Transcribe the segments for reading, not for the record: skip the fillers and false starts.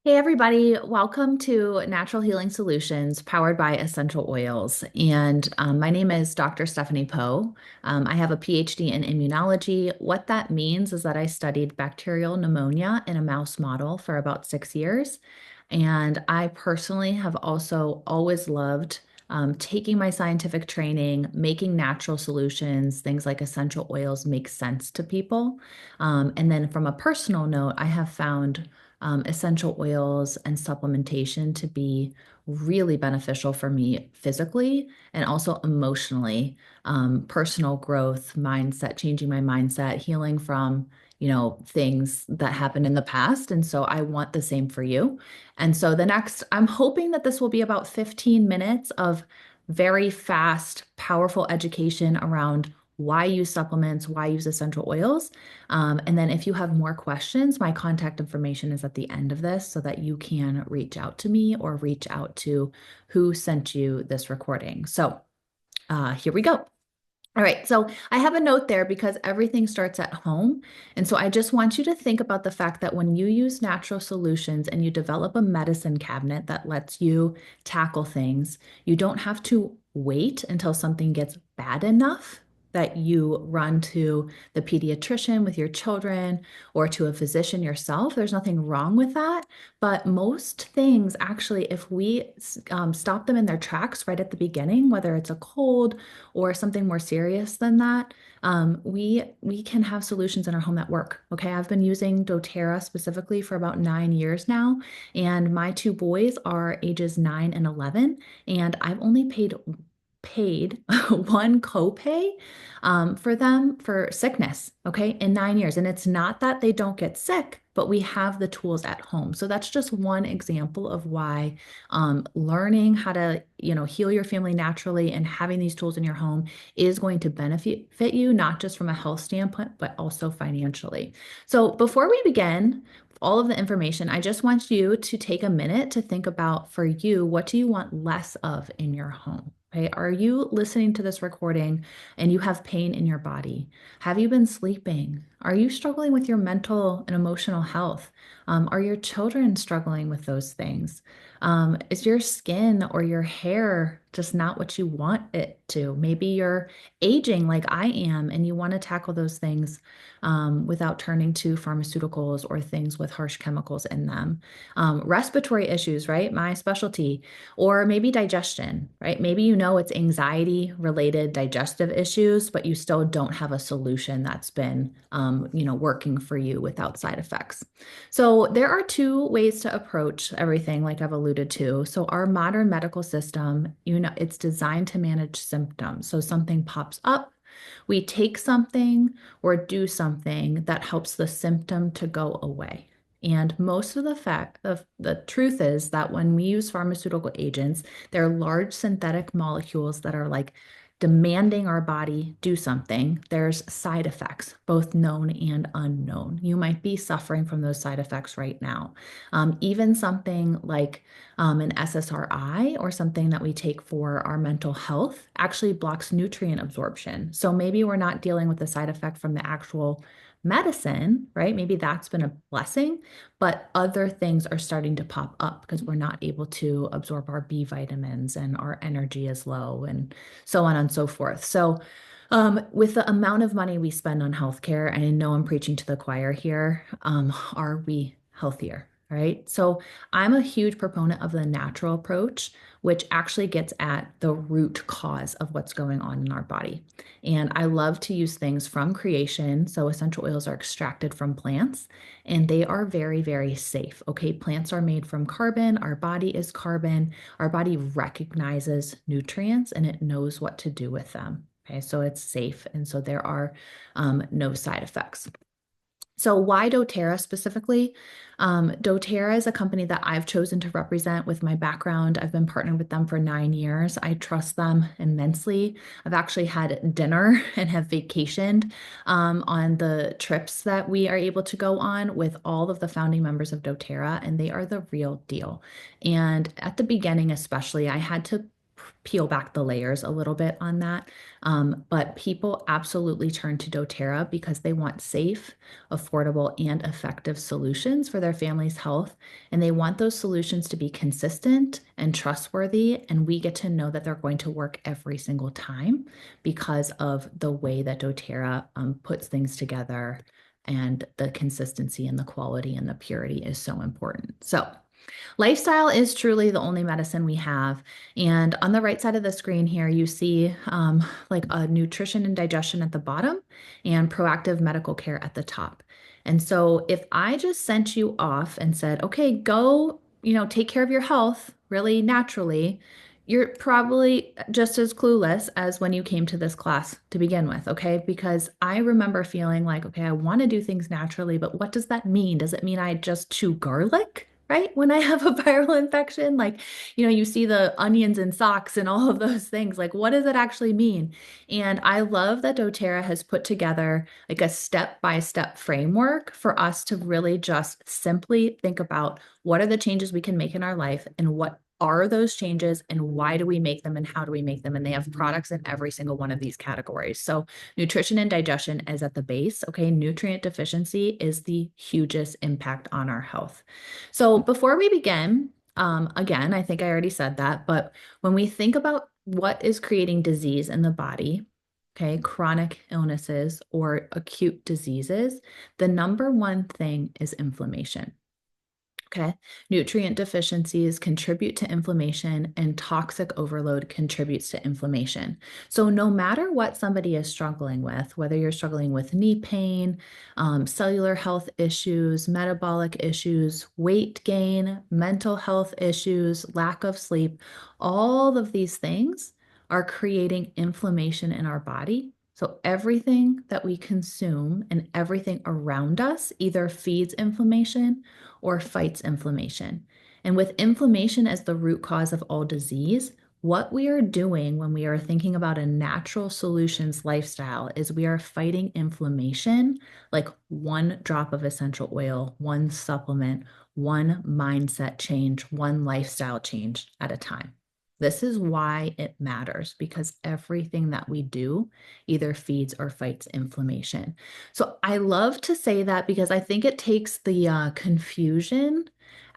Hey everybody, welcome to Natural Healing Solutions powered by Essential Oils. My name is Dr. Stephanie Poe. I have a PhD in immunology. What that means is that I studied bacterial pneumonia in a mouse model for about 6 years. And I personally have also always loved taking my scientific training, making natural solutions, things like essential oils make sense to people. And then from a personal note, I have found essential oils and supplementation to be really beneficial for me physically and also emotionally. Personal growth, mindset, changing my mindset, healing from, things that happened in the past. And so I want the same for you. And so I'm hoping that this will be about 15 minutes of very fast, powerful education around why use supplements, why use essential oils. And then if you have more questions, my contact information is at the end of this so that you can reach out to me or reach out to who sent you this recording. So here we go. All right, so I have a note there because everything starts at home. And so I just want you to think about the fact that when you use natural solutions and you develop a medicine cabinet that lets you tackle things, you don't have to wait until something gets bad enough that you run to the pediatrician with your children or to a physician yourself. There's nothing wrong with that. But most things, actually, if we stop them in their tracks right at the beginning, whether it's a cold, or something more serious than that, we can have solutions in our home that work. Okay, I've been using doTERRA specifically for about 9 years now, and my two boys are ages 9 and 11, and I've only paid one copay for them for sickness, okay, in 9 years. And it's not that they don't get sick, but we have the tools at home. So that's just one example of why learning how to, heal your family naturally and having these tools in your home is going to benefit you, not just from a health standpoint, but also financially. So before we begin, all of the information, I just want you to take a minute to think about for you, what do you want less of in your home? Okay, are you listening to this recording and you have pain in your body? Have you been sleeping? Are you struggling with your mental and emotional health? Are your children struggling with those things? Is your skin or your hair just not what you want it to? Maybe you're aging like I am and you want to tackle those things without turning to pharmaceuticals or things with harsh chemicals in them. Respiratory issues, right? My specialty. Or maybe digestion, right? Maybe it's anxiety related digestive issues, but you still don't have a solution that's been, working for you without side effects. So there are two ways to approach everything, like I've alluded to. So our modern medical system, it's designed to manage symptoms. So something pops up, we take something or do something that helps the symptom to go away. And most of the truth is that when we use pharmaceutical agents, they're large synthetic molecules that are like demanding our body do something. There's side effects, both known and unknown. You might be suffering from those side effects right now. Even something like an SSRI or something that we take for our mental health actually blocks nutrient absorption. So maybe we're not dealing with the side effect from the actual medicine, right? Maybe that's been a blessing, but other things are starting to pop up because we're not able to absorb our B vitamins and our energy is low and so on and so forth. So, with the amount of money we spend on healthcare, and I know I'm preaching to the choir here, are we healthier? Right. So I'm a huge proponent of the natural approach, which actually gets at the root cause of what's going on in our body. And I love to use things from creation. So essential oils are extracted from plants and they are very, very safe. Okay. Plants are made from carbon. Our body is carbon. Our body recognizes nutrients and it knows what to do with them. Okay. So it's safe. And so there are no side effects. So why doTERRA specifically? doTERRA is a company that I've chosen to represent with my background. I've been partnered with them for 9 years. I trust them immensely. I've actually had dinner and have vacationed on the trips that we are able to go on with all of the founding members of doTERRA, and they are the real deal. And at the beginning, especially, I had to peel back the layers a little bit on that. But people absolutely turn to doTERRA because they want safe, affordable, and effective solutions for their family's health. And they want those solutions to be consistent and trustworthy. And we get to know that they're going to work every single time because of the way that doTERRA puts things together, and the consistency and the quality and the purity is so important. So lifestyle is truly the only medicine we have. And on the right side of the screen here, you see like a nutrition and digestion at the bottom and proactive medical care at the top. And so if I just sent you off and said, okay, go, take care of your health really naturally, you're probably just as clueless as when you came to this class to begin with, okay? Because I remember feeling like, okay, I want to do things naturally, but what does that mean? Does it mean I just chew garlic? Right? When I have a viral infection, like, you see the onions in socks and all of those things. Like, what does it actually mean? And I love that doTERRA has put together like a step-by-step framework for us to really just simply think about what are the changes we can make in our life and what are those changes and why do we make them and how do we make them? And they have products in every single one of these categories. So nutrition and digestion is at the base. Okay. Nutrient deficiency is the hugest impact on our health. So before we begin, again, I think I already said that, but when we think about what is creating disease in the body, okay, chronic illnesses or acute diseases, the number one thing is inflammation. Okay. Nutrient deficiencies contribute to inflammation, and toxic overload contributes to inflammation. So, no matter what somebody is struggling with, whether you're struggling with knee pain, cellular health issues, metabolic issues, weight gain, mental health issues, lack of sleep, all of these things are creating inflammation in our body. So, everything that we consume and everything around us either feeds inflammation or fights inflammation. And with inflammation as the root cause of all disease, what we are doing when we are thinking about a natural solutions lifestyle is we are fighting inflammation like one drop of essential oil, one supplement, one mindset change, one lifestyle change at a time. This is why it matters, because everything that we do either feeds or fights inflammation. So I love to say that because I think it takes the confusion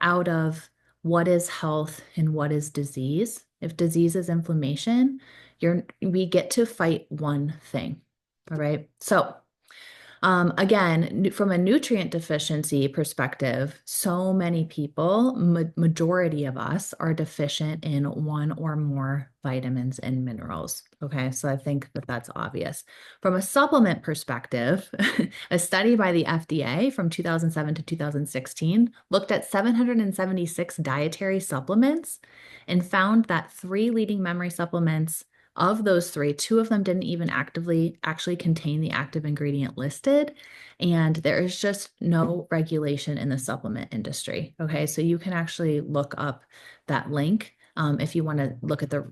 out of what is health and what is disease. If disease is inflammation, we get to fight one thing. All right. So again, from a nutrient deficiency perspective, so many people, majority of us, are deficient in one or more vitamins and minerals. Okay, so I think that that's obvious. From a supplement perspective, a study by the FDA from 2007 to 2016 looked at 776 dietary supplements and found that three leading memory supplements, of those three, two of them didn't even actively actually contain the active ingredient listed. And there is just no regulation in the supplement industry. Okay, so you can actually look up that link if you want to look at the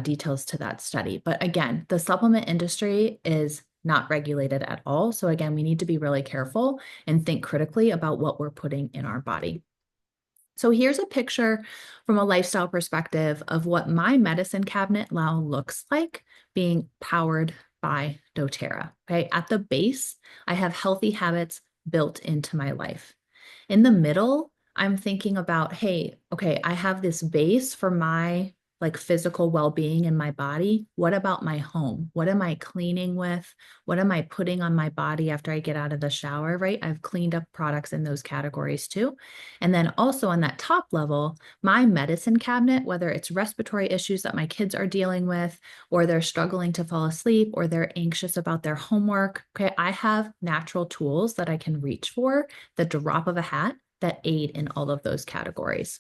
details to that study. But again, the supplement industry is not regulated at all. So again, we need to be really careful and think critically about what we're putting in our body. So here's a picture from a lifestyle perspective of what my medicine cabinet now looks like being powered by doTERRA. Okay, at the base, I have healthy habits built into my life. In the middle, I'm thinking about, hey, okay, I have this base for my like physical well-being in my body. What about my home? What am I cleaning with? What am I putting on my body after I get out of the shower, right? I've cleaned up products in those categories too. And then also on that top level, my medicine cabinet, whether it's respiratory issues that my kids are dealing with, or they're struggling to fall asleep, or they're anxious about their homework, okay, I have natural tools that I can reach for the drop of a hat that aid in all of those categories.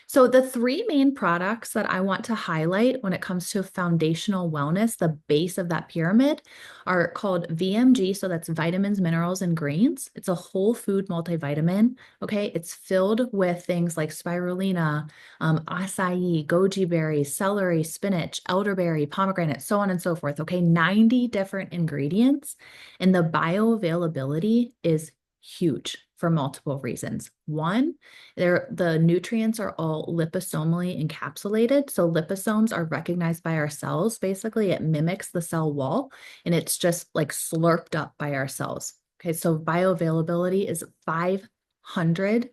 So the three main products that I want to highlight when it comes to foundational wellness, the base of that pyramid, are called VMG. So that's vitamins, minerals, and grains. It's a whole food multivitamin. Okay. It's filled with things like spirulina, acai, goji berries, celery, spinach, elderberry, pomegranate, so on and so forth. Okay. 90 different ingredients. And the bioavailability is huge for multiple reasons. One, the nutrients are all liposomally encapsulated. So liposomes are recognized by our cells. Basically, it mimics the cell wall and it's just like slurped up by our cells. Okay, so bioavailability is 500%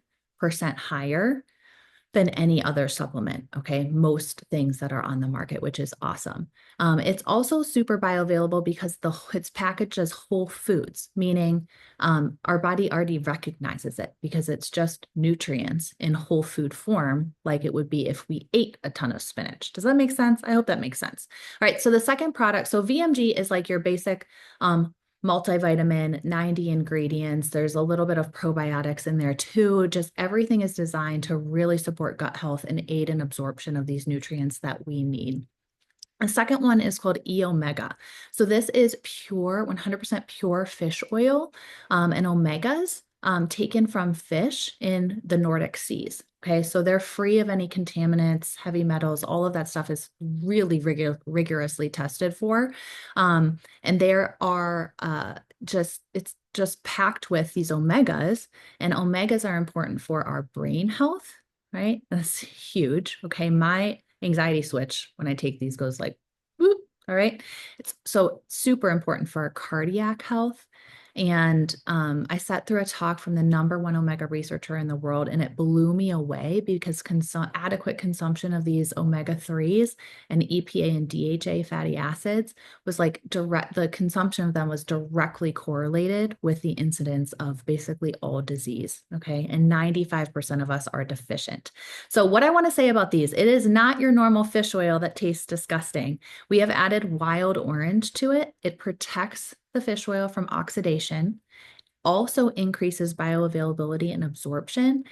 higher than any other supplement, okay? Most things that are on the market, which is awesome. It's also super bioavailable because it's packaged as whole foods, meaning our body already recognizes it because it's just nutrients in whole food form, like it would be if we ate a ton of spinach. Does that make sense? I hope that makes sense. All right, so the second product, so VMG is like your basic multivitamin, 90 ingredients. There's a little bit of probiotics in there too. Just everything is designed to really support gut health and aid in absorption of these nutrients that we need. The second one is called E-Omega. So this is pure, 100% pure fish oil and omegas taken from fish in the Nordic seas. Okay, so they're free of any contaminants, heavy metals, all of that stuff is really rigorously tested for. And there are it's just packed with these omegas, and omegas are important for our brain health, right? That's huge. Okay, my anxiety switch when I take these goes like, whoop, all right? It's so super important for our cardiac health. And I sat through a talk from the #1 omega researcher in the world, and it blew me away because adequate consumption of these omega-3s and EPA and DHA fatty acids was like the consumption of them was directly correlated with the incidence of basically all disease. Okay. And 95% of us are deficient. So, what I want to say about these, it is not your normal fish oil that tastes disgusting. We have added wild orange to it. It protects the fish oil from oxidation, also increases bioavailability and absorption,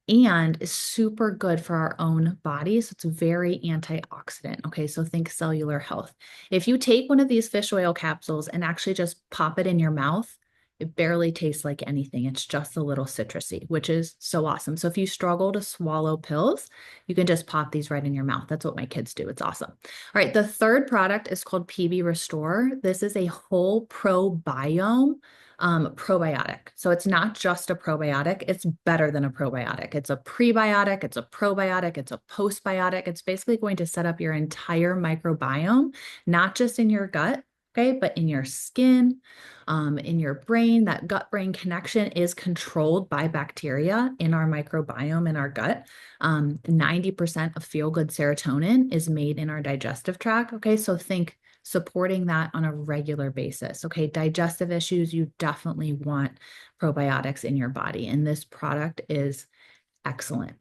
and is super good for our own bodies. It's very antioxidant. Okay, so think cellular health. If you take one of these fish oil capsules and actually just pop it in your mouth, it barely tastes like anything. It's just a little citrusy, which is so awesome. So if you struggle to swallow pills, you can just pop these right in your mouth. That's what my kids do. It's awesome. All right, the third product is called PB Restore. This is a whole probiome probiotic. So it's not just a probiotic, it's better than a probiotic. It's a prebiotic, it's a probiotic, it's a postbiotic. It's basically going to set up your entire microbiome, not just in your gut, okay, but in your skin, in your brain. That gut-brain connection is controlled by bacteria in our microbiome in our gut. 90% of feel-good serotonin is made in our digestive tract, okay? So think supporting that on a regular basis. Okay, digestive issues, you definitely want probiotics in your body, and this product is excellent.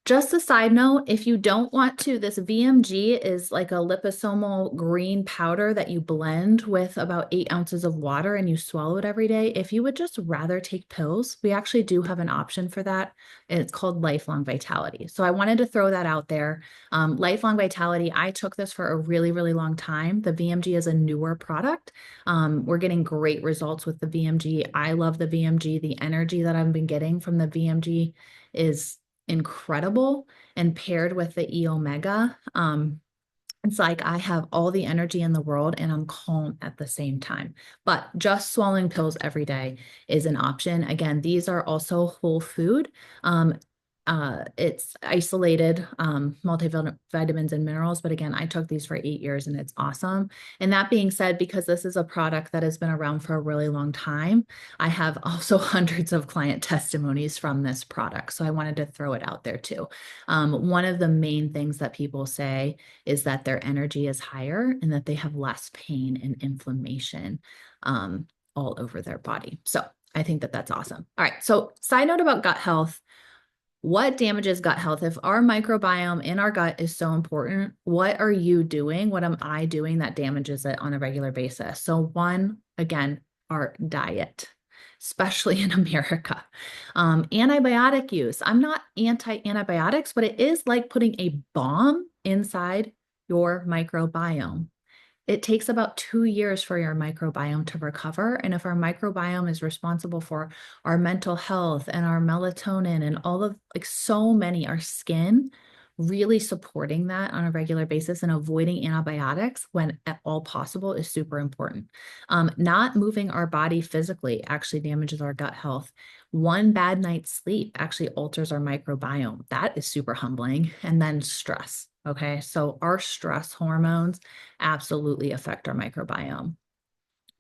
Just a side note, if you don't want to, this VMG is like a liposomal green powder that you blend with about 8 ounces of water and you swallow it every day. If you would just rather take pills, we actually do have an option for that. And it's called Lifelong Vitality. So I wanted to throw that out there. Lifelong Vitality, I took this for a really, really long time. The VMG is a newer product. We're getting great results with the VMG. I love the VMG. The energy that I've been getting from the VMG is incredible, and paired with the E-Omega, it's like I have all the energy in the world and I'm calm at the same time. But just swallowing pills every day is an option. Again, these are also whole food. It's isolated multivitamins and minerals. But again, I took these for 8 years and it's awesome. And that being said, because this is a product that has been around for a really long time, I have also hundreds of client testimonies from this product. So I wanted to throw it out there too. One of the main things that people say is that their energy is higher and that they have less pain and inflammation all over their body. So I think that that's awesome. All right. So side note about gut health. What damages gut health? If our microbiome in our gut is so important, what are you doing? What am I doing that damages it on a regular basis? So one, again, our diet, especially in America. Antibiotic use. I'm not anti-antibiotics, but it is like putting a bomb inside your microbiome. It takes about 2 years for your microbiome to recover. And if our microbiome is responsible for our mental health and our melatonin and all of like so many, our skin really supporting that on a regular basis and avoiding antibiotics when at all possible is super important. Not moving our body physically actually damages our gut health. One bad night's sleep actually alters our microbiome. That is super humbling. And then stress. Okay. So our stress hormones absolutely affect our microbiome.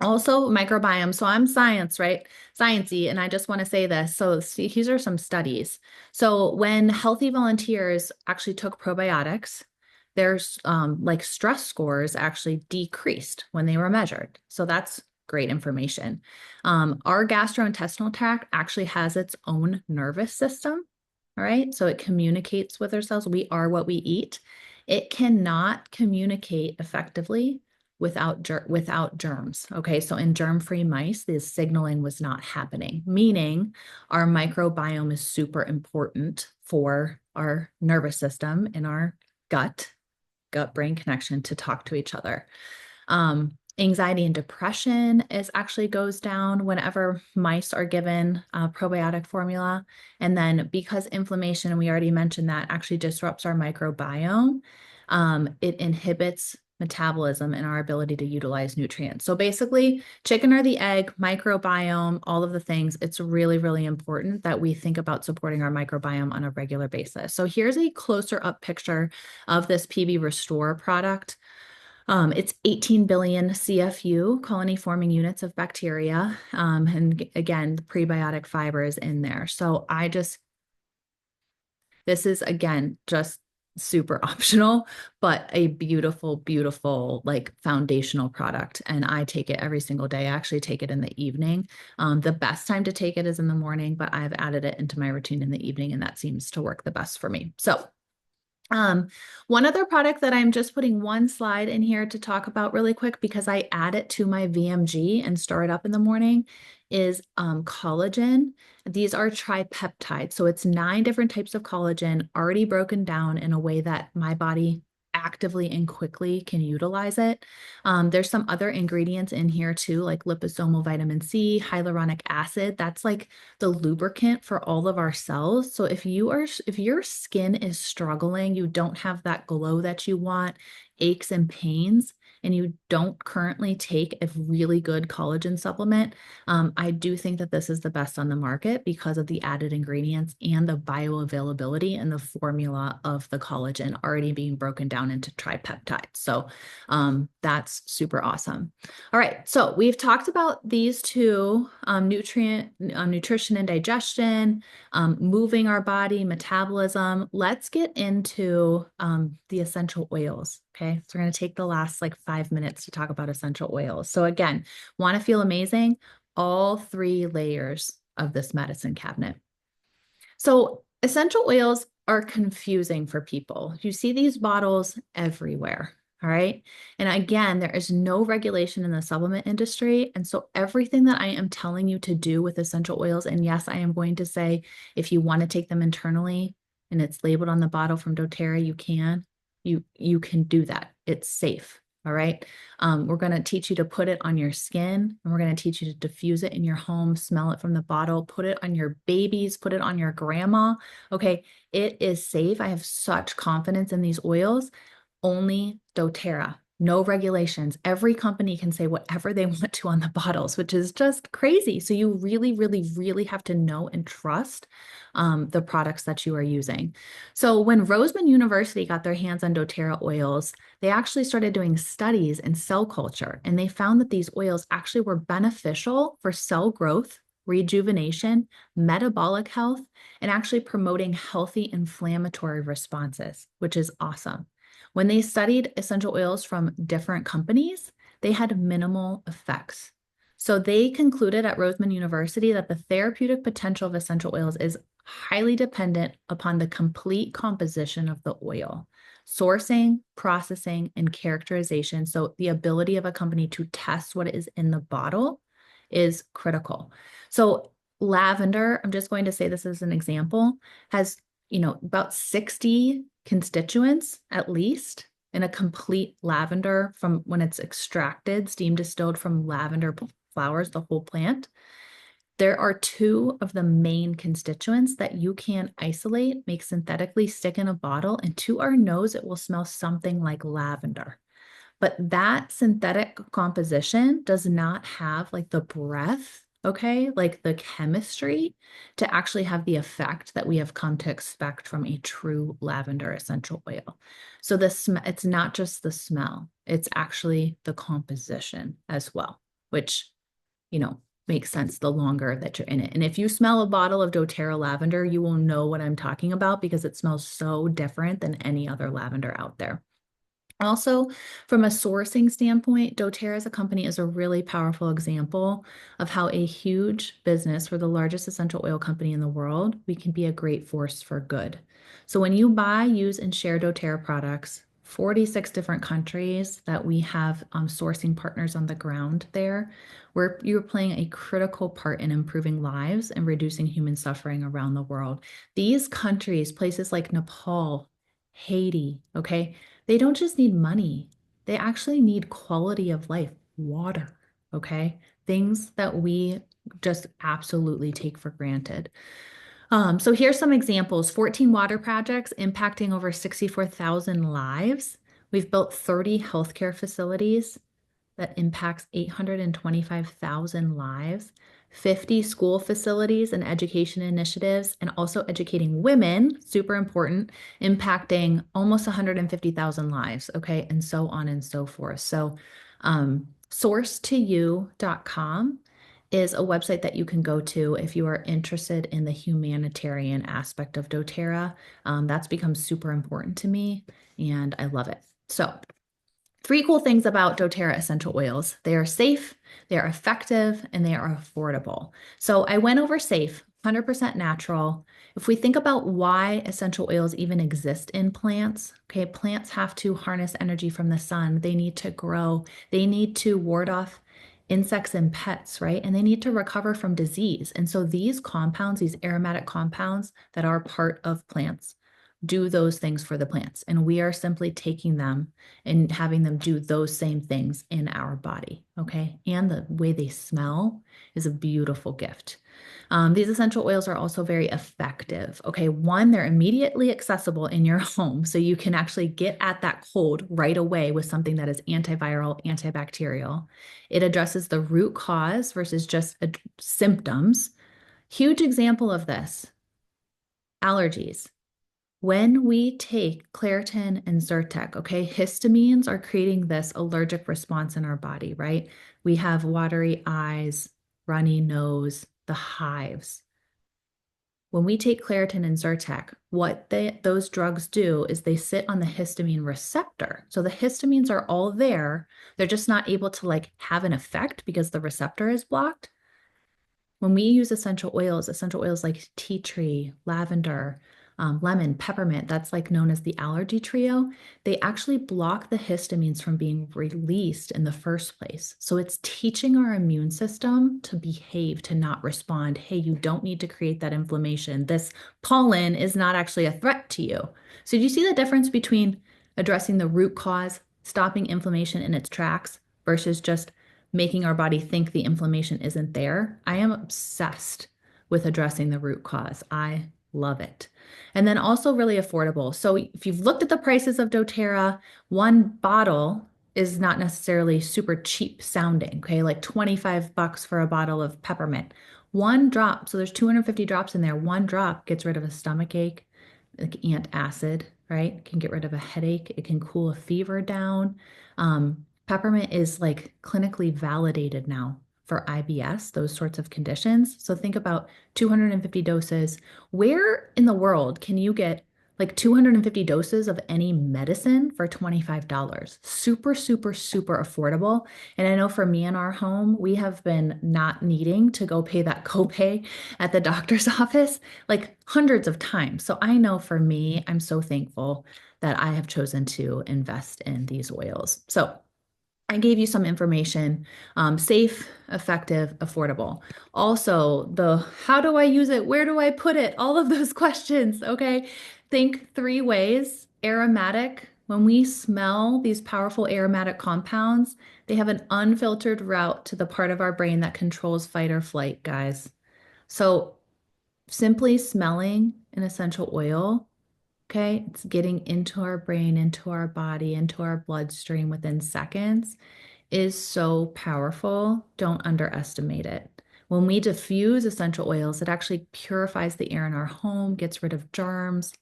Also, microbiome. So I'm science, right? Sciencey, and I just want to say this. So see, these are some studies. So when healthy volunteers actually took probiotics, there's like stress scores actually decreased when they were measured. So that's great information. Our gastrointestinal tract actually has its own nervous system. All right. So it communicates with ourselves. We are what we eat. It cannot communicate effectively without germs. Okay, so in germ-free mice, the signaling was not happening, meaning our microbiome is super important for our nervous system and our gut-brain connection to talk to each other. Anxiety and depression actually goes down whenever mice are given probiotic formula. And then because inflammation, and we already mentioned that, actually disrupts our microbiome, it inhibits metabolism and our ability to utilize nutrients. So basically, chicken or the egg, microbiome, all of the things, it's really, really important that we think about supporting our microbiome on a regular basis. So here's a closer up picture of this PB Restore product. It's 18 billion CFU, colony forming units of bacteria. And again, the prebiotic fiber is in there. So this is again, just super optional, but a beautiful, beautiful, like foundational product. And I take it every single day. I actually take it in the evening. The best time to take it is in the morning, but I've added it into my routine in the evening, and that seems to work the best for me. So one other product that I'm just putting one slide in here to talk about really quick because I add it to my VMG and store it up in the morning is collagen. These are tripeptides. So it's 9 different types of collagen already broken down in a way that my body actively and quickly can utilize it. There's some other ingredients in here too, like liposomal vitamin C, hyaluronic acid. That's like the lubricant for all of our cells. So if your skin is struggling, you don't have that glow that you want, aches and pains, and you don't currently take a really good collagen supplement, I do think that this is the best on the market because of the added ingredients and the bioavailability and the formula of the collagen already being broken down into tripeptides. So that's super awesome. All right, so we've talked about these two, nutrition and digestion, moving our body, metabolism. Let's get into the essential oils. Okay, so we're going to take the last like 5 minutes to talk about essential oils. So again, want to feel amazing? All 3 layers of this medicine cabinet. So essential oils are confusing for people. You see these bottles everywhere. All right. And again, there is no regulation in the supplement industry. And so everything that I am telling you to do with essential oils, and yes, I am going to say, if you want to take them internally and it's labeled on the bottle from doTERRA, you can do that. It's safe. All right. We're going to teach you to put it on your skin, and we're going to teach you to diffuse it in your home, smell it from the bottle, put it on your babies, put it on your grandma. Okay. It is safe. I have such confidence in these oils. Only doTERRA, no regulations. Every company can say whatever they want to on the bottles, which is just crazy. So you really, really, really have to know and trust the products that you are using. So when Roseman University got their hands on doTERRA oils, they actually started doing studies in cell culture, and they found that these oils actually were beneficial for cell growth, rejuvenation, metabolic health, and actually promoting healthy inflammatory responses, which is awesome. When they studied essential oils from different companies, they had minimal effects. So they concluded at Roseman University that the therapeutic potential of essential oils is highly dependent upon the complete composition of the oil, sourcing, processing, and characterization. So the ability of a company to test what is in the bottle is critical. So lavender, I'm just going to say this as an example, has about 60 constituents at least in a complete lavender from when it's extracted, steam distilled from lavender flowers, the whole plant. There are two of the main constituents that you can isolate, make synthetically, stick in a bottle, and to our nose, it will smell something like lavender. But that synthetic composition does not have like the breath, okay, like the chemistry to actually have the effect that we have come to expect from a true lavender essential oil. So it's not just the smell, it's actually the composition as well, which, you know, makes sense the longer that you're in it. And if you smell a bottle of doTERRA lavender, you will know what I'm talking about because it smells so different than any other lavender out there. Also, from a sourcing standpoint, doTERRA as a company is a really powerful example of how a huge business, we're the largest essential oil company in the world, we can be a great force for good. So when you buy, use, and share doTERRA products, 46 different countries that we have sourcing partners on the ground there, where you're playing a critical part in improving lives and reducing human suffering around the world. These countries, places like Nepal, Haiti, okay, they don't just need money, they actually need quality of life, water, okay? Things that we just absolutely take for granted. So here's some examples: 14 water projects impacting over 64,000 lives. We've built 30 healthcare facilities that impacts 825,000 lives, 50 school facilities and education initiatives, and also educating women, super important, impacting almost 150,000 lives, okay, and so on and so forth. So, source2you.com is a website that you can go to if you are interested in the humanitarian aspect of doTERRA. That's become super important to me, and I love it. So, three cool things about doTERRA essential oils. They are safe, they are effective, and they are affordable. So I went over safe, 100% natural. If we think about why essential oils even exist in plants, okay, plants have to harness energy from the sun. They need to grow. They need to ward off insects and pets, right? And they need to recover from disease. And so these compounds, these aromatic compounds that are part of plants, do those things for the plants. And we are simply taking them and having them do those same things in our body. Okay. And the way they smell is a beautiful gift. These essential oils are also very effective. Okay. One, they're immediately accessible in your home. So you can actually get at that cold right away with something that is antiviral, antibacterial. It addresses the root cause versus just symptoms. Huge example of this: allergies. When we take Claritin and Zyrtec, okay, histamines are creating this allergic response in our body, right? We have watery eyes, runny nose, the hives. When we take Claritin and Zyrtec, what those drugs do is they sit on the histamine receptor. So the histamines are all there. They're just not able to like have an effect because the receptor is blocked. When we use essential oils like tea tree, lavender, lemon, peppermint, that's like known as the allergy trio, they actually block the histamines from being released in the first place. So it's teaching our immune system to behave, to not respond. Hey, you don't need to create that inflammation. This pollen is not actually a threat to you. So do you see the difference between addressing the root cause, stopping inflammation in its tracks, versus just making our body think the inflammation isn't there? I am obsessed with addressing the root cause. I love it. And then also really affordable. So if you've looked at the prices of doTERRA, one bottle is not necessarily super cheap sounding, okay? Like 25 bucks for a bottle of peppermint. One drop, so there's 250 drops in there. One drop gets rid of a stomach ache, like antacid, right? It can get rid of a headache. It can cool a fever down. Peppermint is like clinically validated now for IBS, those sorts of conditions. So think about 250 doses. Where in the world can you get like 250 doses of any medicine for $25? Super, super, super affordable. And I know for me in our home, we have been not needing to go pay that copay at the doctor's office like hundreds of times. So I know for me, I'm so thankful that I have chosen to invest in these oils. So I gave you some information: safe, effective, affordable. Also, the how do I use it? Where do I put it? All of those questions, okay? Think three ways. Aromatic. When we smell these powerful aromatic compounds, they have an unfiltered route to the part of our brain that controls fight or flight, guys. So simply smelling an essential oil, okay, it's getting into our brain, into our body, into our bloodstream within seconds is so powerful. Don't underestimate it. When we diffuse essential oils, it actually purifies the air in our home, gets rid of germs,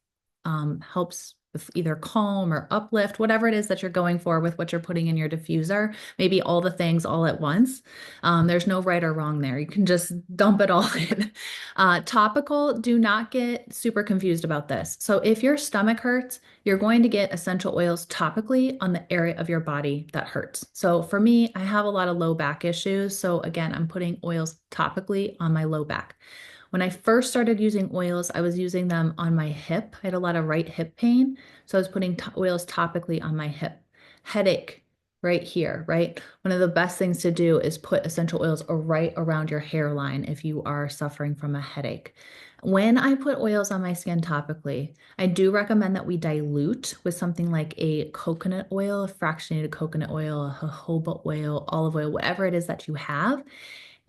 helps with either calm or uplift, whatever it is that you're going for with what you're putting in your diffuser, maybe all the things all at once. There's no right or wrong there. You can just dump it all in. Topical, do not get super confused about this. So if your stomach hurts, you're going to get essential oils topically on the area of your body that hurts. So for me, I have a lot of low back issues. So again, I'm putting oils topically on my low back. When I first started using oils, I was using them on my hip. I had a lot of right hip pain. So I was putting oils topically on my hip. Headache right here, right? One of the best things to do is put essential oils right around your hairline if you are suffering from a headache. When I put oils on my skin topically, I do recommend that we dilute with something like a coconut oil, a fractionated coconut oil, a jojoba oil, olive oil, whatever it is that you have.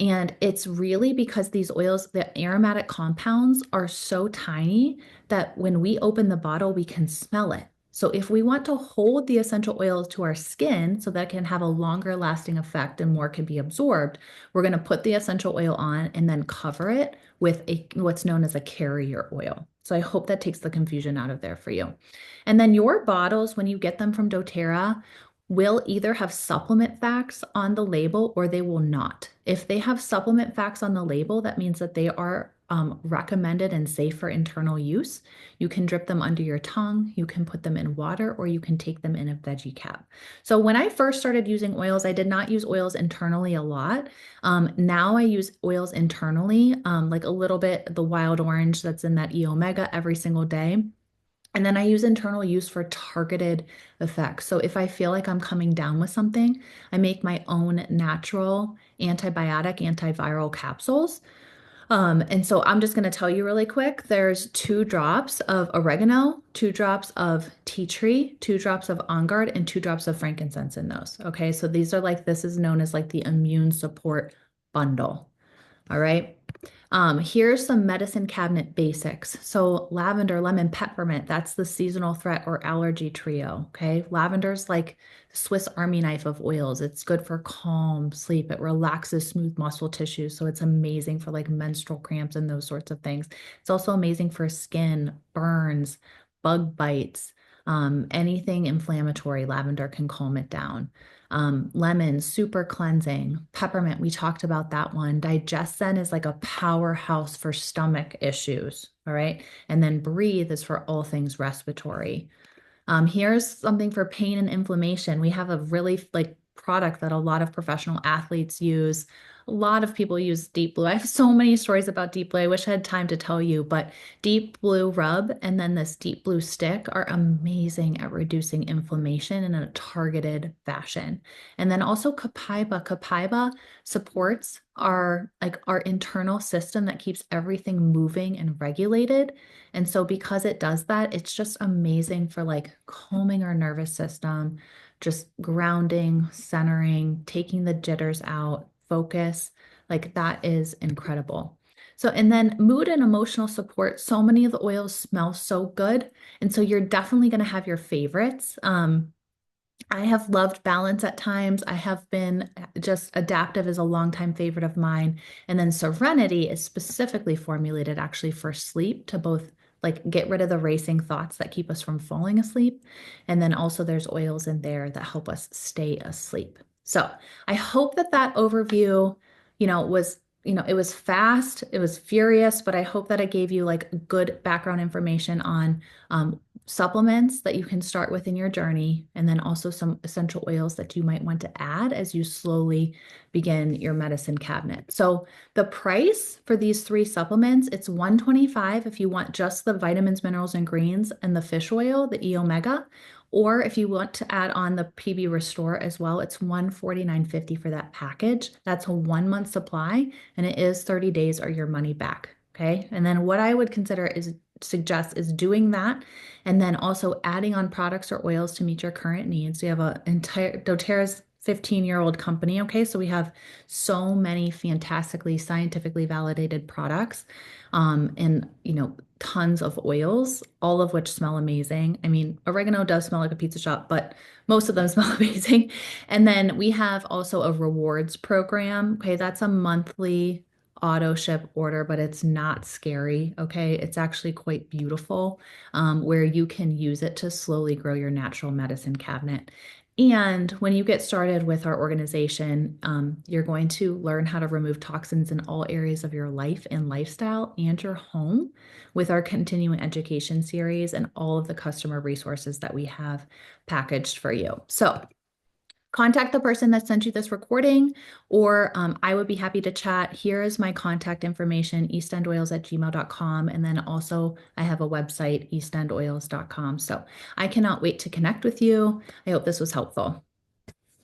And it's really because these oils, the aromatic compounds are so tiny that when we open the bottle, we can smell it. So if we want to hold the essential oils to our skin so that it can have a longer lasting effect and more can be absorbed, we're going to put the essential oil on and then cover it with what's known as a carrier oil. So I hope that takes the confusion out of there for you. And then your bottles, when you get them from doTERRA, will either have supplement facts on the label or they will not. If they have supplement facts on the label, that means that they are recommended and safe for internal use. You can drip them under your tongue, you can put them in water, or you can take them in a veggie cap. So when I first started using oils, I did not use oils internally a lot. Now I use oils internally, like a little bit the wild orange that's in that E Omega every single day. And then I use internal use for targeted effects. So if I feel like I'm coming down with something, I make my own natural antibiotic, antiviral capsules. And so I'm just going to tell you really quick, there's 2 drops of oregano, 2 drops of tea tree, 2 drops of On Guard, and 2 drops of frankincense in those. Okay, so these are like, this is known as like the immune support bundle. All right. Here's some medicine cabinet basics. So lavender, lemon, peppermint, that's the seasonal threat or allergy trio. Okay. Lavender's like Swiss Army knife of oils. It's good for calm sleep. It relaxes smooth muscle tissue. So it's amazing for like menstrual cramps and those sorts of things. It's also amazing for skin, burns, bug bites, anything inflammatory. Lavender can calm it down. Lemon, super cleansing. Peppermint, we talked about that one. Digestin is like a powerhouse for stomach issues. All right. And then Breathe is for all things respiratory. Here's something for pain and inflammation. We have a really like product that a lot of professional athletes use. A lot of people use Deep Blue. I have so many stories about Deep Blue. I wish I had time to tell you, but Deep Blue Rub and then this Deep Blue Stick are amazing at reducing inflammation in a targeted fashion. And then also Copaiba. Copaiba supports our internal system that keeps everything moving and regulated. And so because it does that, it's just amazing for like calming our nervous system, just grounding, centering, taking the jitters out, focus. Like that is incredible. So, and then mood and emotional support. So many of the oils smell so good. And so you're definitely going to have your favorites. I have loved Balance at times. I have been just Adaptive is a longtime favorite of mine. And then Serenity is specifically formulated actually for sleep to both like get rid of the racing thoughts that keep us from falling asleep. And then also there's oils in there that help us stay asleep. So I hope that that overview, it was fast, it was furious, but I hope that it gave you like good background information on supplements that you can start with in your journey, and then also some essential oils that you might want to add as you slowly begin your medicine cabinet. So the price for these 3 supplements, it's $125 if you want just the vitamins, minerals, and greens and the fish oil, the E Omega. Or if you want to add on the PB Restore as well, it's $149.50 for that package. That's a 1 month supply, and it is 30 days or your money back. Okay. And then what I would suggest is doing that and then also adding on products or oils to meet your current needs. We have a entire doTERRA's 15-year-old company. Okay. So we have so many fantastically scientifically validated products, and, tons of oils, all of which smell amazing. I mean, oregano does smell like a pizza shop, but most of them smell amazing. And then we have also a rewards program. Okay. That's a monthly auto ship order, but it's not scary. Okay. It's actually quite beautiful, where you can use it to slowly grow your natural medicine cabinet. And when you get started with our organization, you're going to learn how to remove toxins in all areas of your life and lifestyle and your home with our continuing education series and all of the customer resources that we have packaged for you. So contact the person that sent you this recording, or I would be happy to chat. Here is my contact information, eastendoils@gmail.com. And then also I have a website, eastendoils.com. So I cannot wait to connect with you. I hope this was helpful.